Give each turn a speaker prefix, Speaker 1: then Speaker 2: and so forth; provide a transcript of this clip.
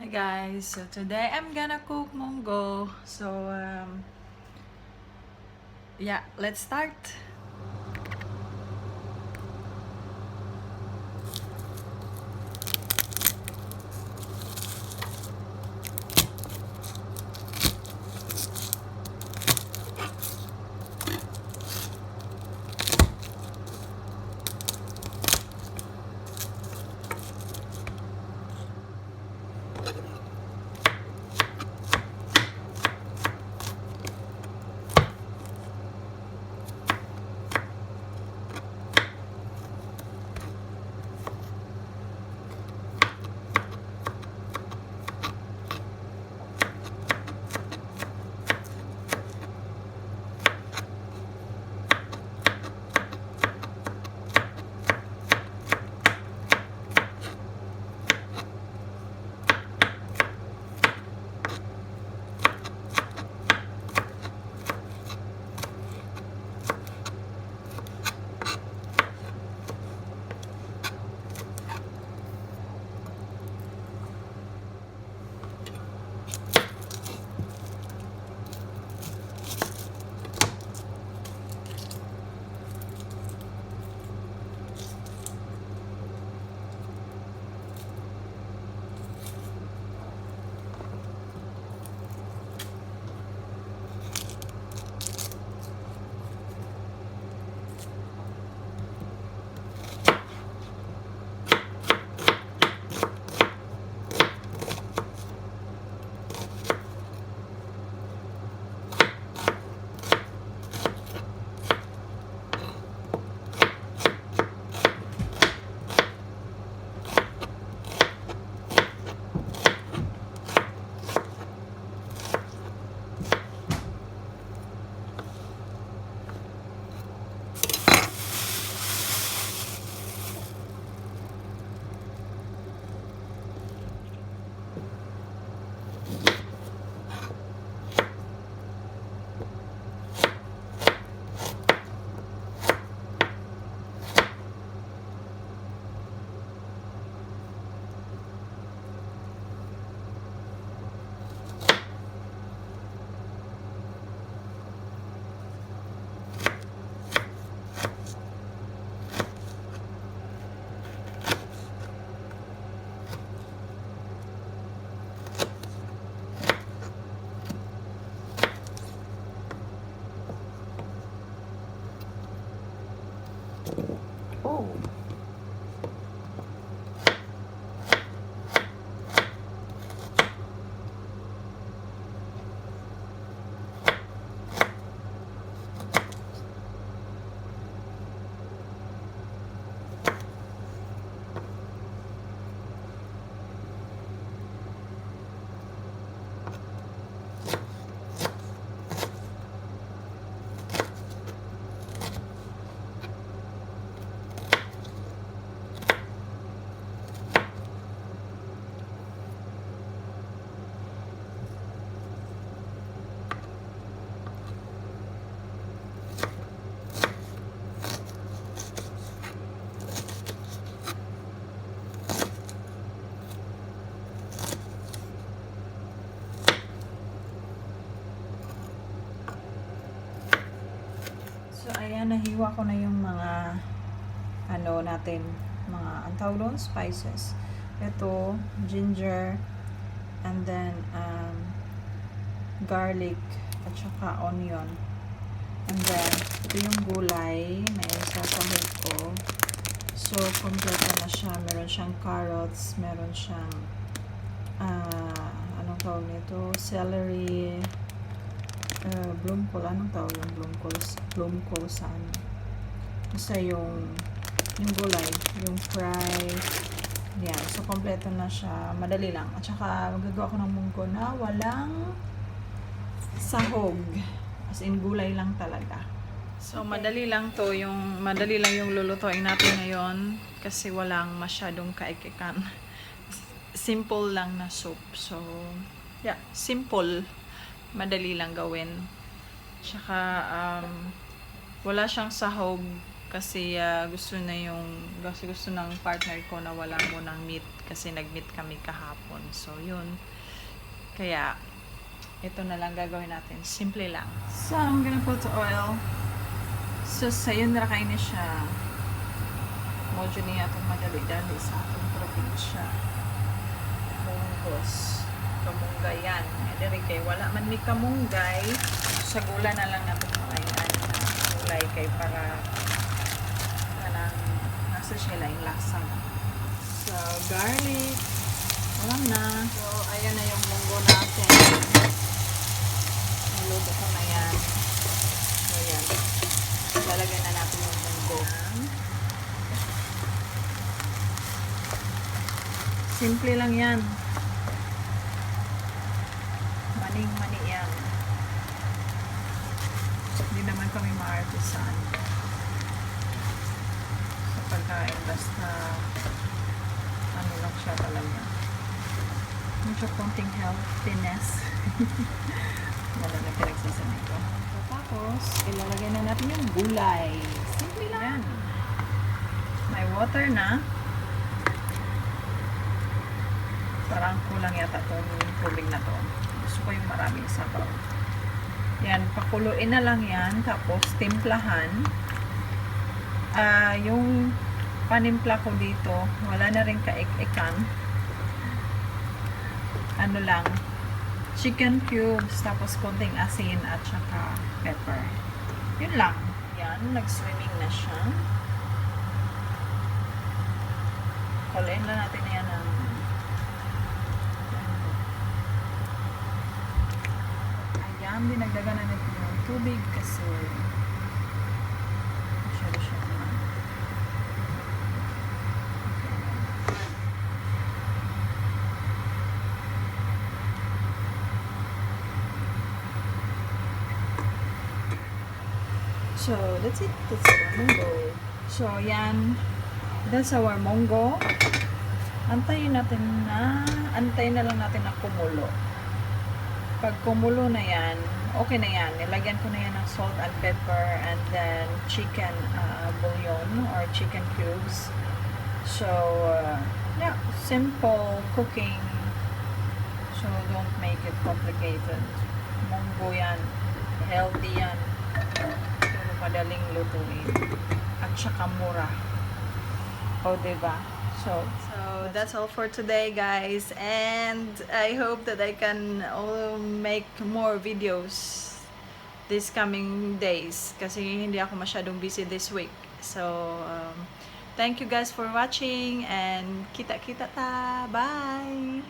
Speaker 1: Hi guys, so today I'm gonna cook Monggo. So yeah, let's start. Oh. So ayan, nahiwa ko na yung mga natin, mga ang tawag doon, spices. Ito, ginger, and then garlic, at saka onion. And then, ito yung gulay na isasahog ko. So, kompleto na siya. Meron siyang carrots, meron siyang anong tawag nito? Celery, bloomcoal. Anong tawag yung bloomcoal? Bloomcoal sa ano? Basta yung gulay, yung fry. Yan. So, kompleto na siya. Madali lang. At saka, magagawa ko ng munggo na walang sahog. As in, gulay lang talaga. So, madali lang yung lulutuin natin ngayon kasi walang masyadong kaikikan. Simple lang na soup. So, yeah, simple. Madali lang gawin. Tsaka, wala siyang sahog kasi gusto ng partner ko na wala mo ng meat. kasi nag-meet kami kahapon. So, yun. Kaya, ito na lang gagawin natin. Simple lang. So, I'm gonna put oil. So, sayon na kain siya. Mojo niya itong madali-dali sa atong probinsya. Monggos. Kamunggay yan. Dere kay wala man mi kamunggay. Sa gula na lang natin kainan. Gulay kay para kanang nasa siya lang lasa. So, garlic. Wala na. So, ayan na yung munggo natin. Niluto ko na yan. So, yan. Lalagyan na natin yung munggo. Simple lang yan. Maning-mani yan. Hindi naman kami ma-artisan sa pagkain. Basta ano lang siya talaga. Medyo konting healthiness. Wala na pinagsasanay ko. Tapos, ilalagay na natin yung gulay. Simple lang. Yan. May water na. Parang kulang yata itong tubig na to. Gusto ko yung maraming sabaw. Yan, pakuluin na lang yan. Tapos, timplahan. Yung panimpla ko dito, wala na rin kaik-ikan. Ano lang, chicken cubes, tapos konting asin at saka pepper. Yun lang. Yan, nag-swimming na siya. Kulain na natin yan ng dinagdagan na natin yung tubig kasi masyado siya naman. So, that's it. That's our monggo. So, yan. That's our monggo. Antayin na lang natin na kumulo. Pag kumulo na yan, okay na yan. Nilagyan ko na yan ng salt and pepper and then chicken bouillon or chicken cubes. So, yeah, simple cooking. So, don't make it complicated. Monggo yan. Healthy yan. Pero madaling lutuin. At saka mura. O, diba? So that's all for today, guys, and I hope that I can make more videos this coming days kasi hindi ako masyadong busy this week. So thank you guys for watching and kita-kita ta. Bye!